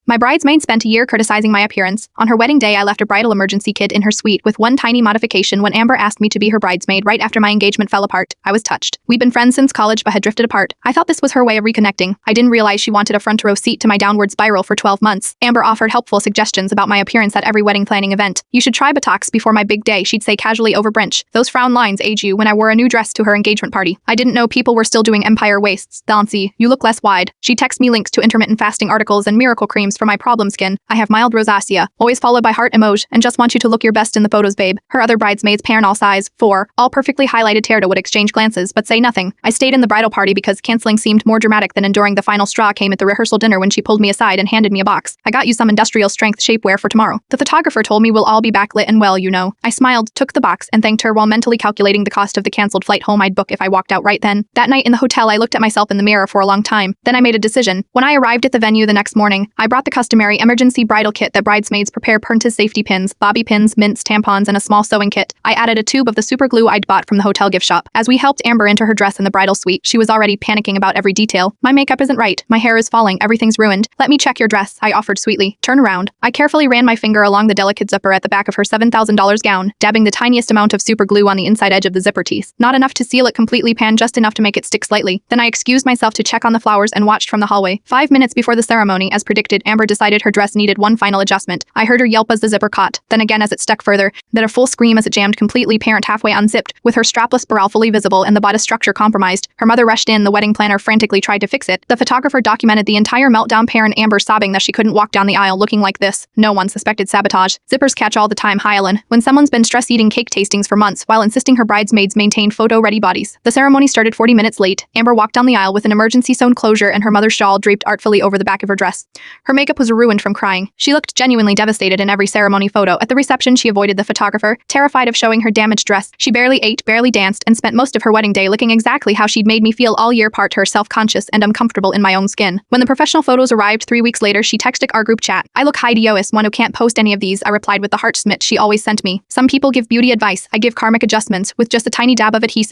My bridesmaid spent a year criticizing my appearance. On her wedding day, I left a bridal emergency kit in her suite with one tiny modification when Amber asked me to be her bridesmaid right after my engagement fell apart. I was touched. We'd been friends since college but had drifted apart. I thought this was her way of reconnecting. I didn't realize she wanted a front row seat to my downward spiral for 12 months. Amber offered helpful suggestions about my appearance at every wedding planning event. You should try Botox before my big day, she'd say casually over brunch. Those frown lines age you when I wore a new dress to her engagement party. I didn't know people were still doing empire waists. Dancy, you look less wide. She'd text me links to intermittent fasting articles and miracle creams for my problem skin. I have mild rosacea, always followed by heart emoji, and just want you to look your best in the photos, babe. Her other bridesmaids, pair and all size, 4, all perfectly highlighted Terda would exchange glances, but say nothing. I stayed in the bridal party because canceling seemed more dramatic than enduring. The final straw came at the rehearsal dinner when she pulled me aside and handed me a box. I got you some industrial strength shapewear for tomorrow. The photographer told me we'll all be backlit and well, you know. I smiled, took the box, and thanked her while mentally calculating the cost of the canceled flight home I'd book if I walked out right then. That night in the hotel, I looked at myself in the mirror for a long time. Then I made a decision. When I arrived at the venue the next morning, I brought the customary emergency bridal kit that bridesmaids prepare: Pernta's safety pins, bobby pins, mints, tampons, and a small sewing kit. I added a tube of the super glue I'd bought from the hotel gift shop. As we helped Amber into her dress in the bridal suite, she was already panicking about every detail. My makeup isn't right, my hair is falling, everything's ruined. Let me check your dress, I offered sweetly. Turn around. I carefully ran my finger along the delicate zipper at the back of her $7,000 gown, dabbing the tiniest amount of super glue on the inside edge of the zipper teeth. Not enough to seal it completely, pan just enough to make it stick slightly. Then I excused myself to check on the flowers and watched from the hallway. 5 minutes before the ceremony, as predicted, Amber decided her dress needed one final adjustment. I heard her yelp as the zipper caught, then again as it stuck further, then a full scream as it jammed completely, parent halfway unzipped, with her strapless barrel fully visible and the bodice structure compromised. Her mother rushed in, the wedding planner frantically tried to fix it. The photographer documented the entire meltdown, parent Amber sobbing that she couldn't walk down the aisle looking like this. No one suspected sabotage. Zippers catch all the time, Hyalin. When someone's been stress-eating cake tastings for months while insisting her bridesmaids maintain photo-ready bodies. The ceremony started 40 minutes late. Amber walked down the aisle with an emergency sewn closure and her mother's shawl draped artfully over the back of her dress. Her makeup was ruined from crying. She looked genuinely devastated in every ceremony photo. At the reception, she avoided the photographer, terrified of showing her damaged dress. She barely ate, barely danced, and spent most of her wedding day looking exactly how she'd made me feel all year, part her self-conscious and uncomfortable in my own skin. When the professional photos arrived 3 weeks later, she texted our group chat. I look hideous, one who can't post any of these, I replied with the heart smit she always sent me. Some people give beauty advice, I give karmic adjustments with just a tiny dab of adhesive.